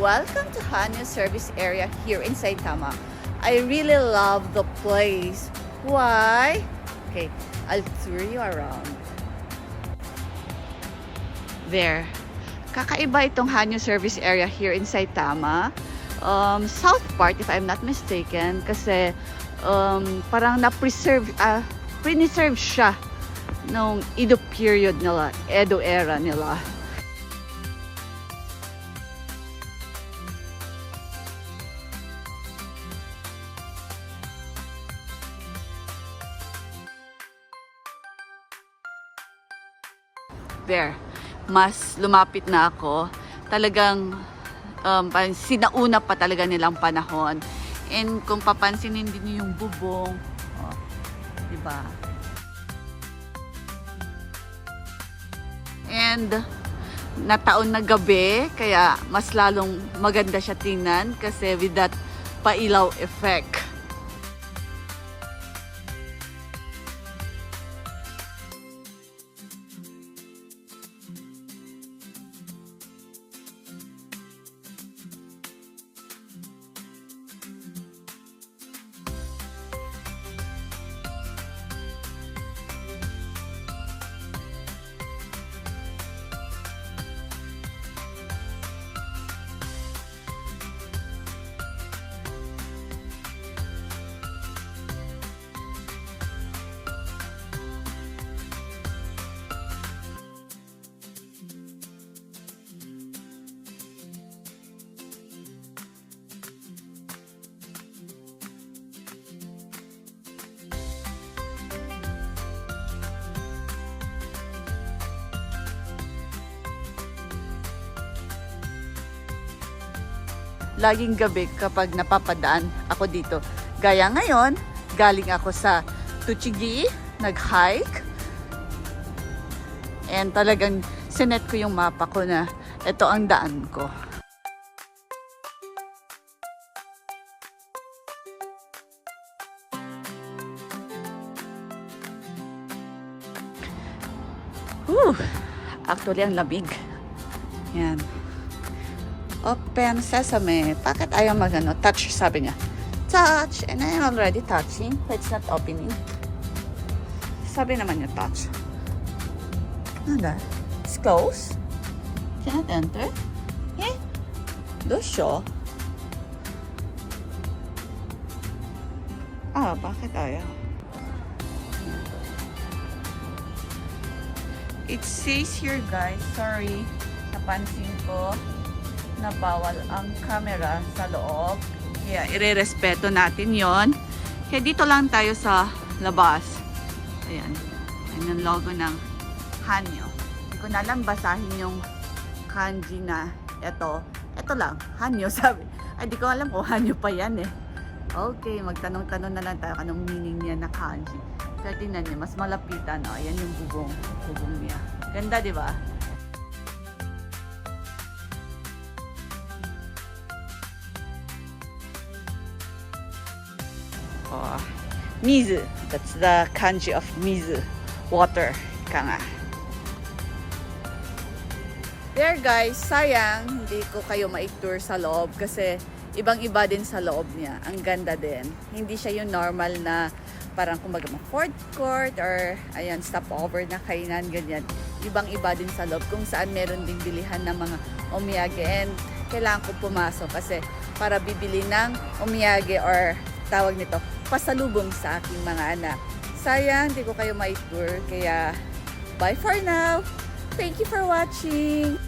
welcome to Hanyo Service Area here in Saitama. I really love the place. Why? Okay, I'll tour you around. There. Kakaiba itong Hanyo Service Area here in Saitama. South part, if I'm not mistaken, kasi parang na-preserve, pre-preserve siya nung Edo period nila, Edo era nila. There, mas lumapit na ako. Talagang sinauna pa talaga nilang panahon. And kung papansinin din niyo yung bubong, oh, diba? And nataon na gabi, kaya mas lalong maganda siya tingnan kasi with that pailaw effect. Laging gabi kapag napapadaan ako dito. Gaya ngayon, galing ako sa Tuchigi, nag-hike. And talagang sinet ko yung mapa ko na ito ang daan ko. Actually, ang lamig. Yan. Open sesame. Bakit ayaw magano? Touch, sabi niya. Touch. And I am already touching. But it's not opening. Sabi naman niya touch. Ano? It's closed. Cannot enter. Eh? Dosyo. Bakit ayaw? It says here, guys. Sorry. Napansin ko na bawal ang camera sa loob. Kaya irerespeto natin yon. Kaya dito lang tayo sa labas. Ayan. Ayan yung logo ng Hanyo. Hindi ko na lang basahin yung kanji na ito. Ito lang. Hanyo sabi. Ay, di ko alam kung Hanyo pa yan eh. Okay, magtanong-tanong na lang tayo anong meaning niya na kanji. Kaya tingnan niyo, mas malapitan. O, ayan yung bubong. Bubong niya. Ganda, di ba? Mizu. That's the kanji of mizu. Water. Ika nga. There guys, sayang hindi ko kayo ma-tour sa loob kasi ibang-iba din sa loob niya. Ang ganda din. Hindi siya yung normal na parang kumbaga food court or ayan, stopover na kainan, ganyan. Ibang-iba din sa loob kung saan meron ding bilihan ng mga omiyage and kailangan ko pumasok kasi para bibili ng omiyage or tawag nito, pasalubong sa aking mga anak. Sayang, hindi ko kayo ma-tour. Kaya, bye for now. Thank you for watching.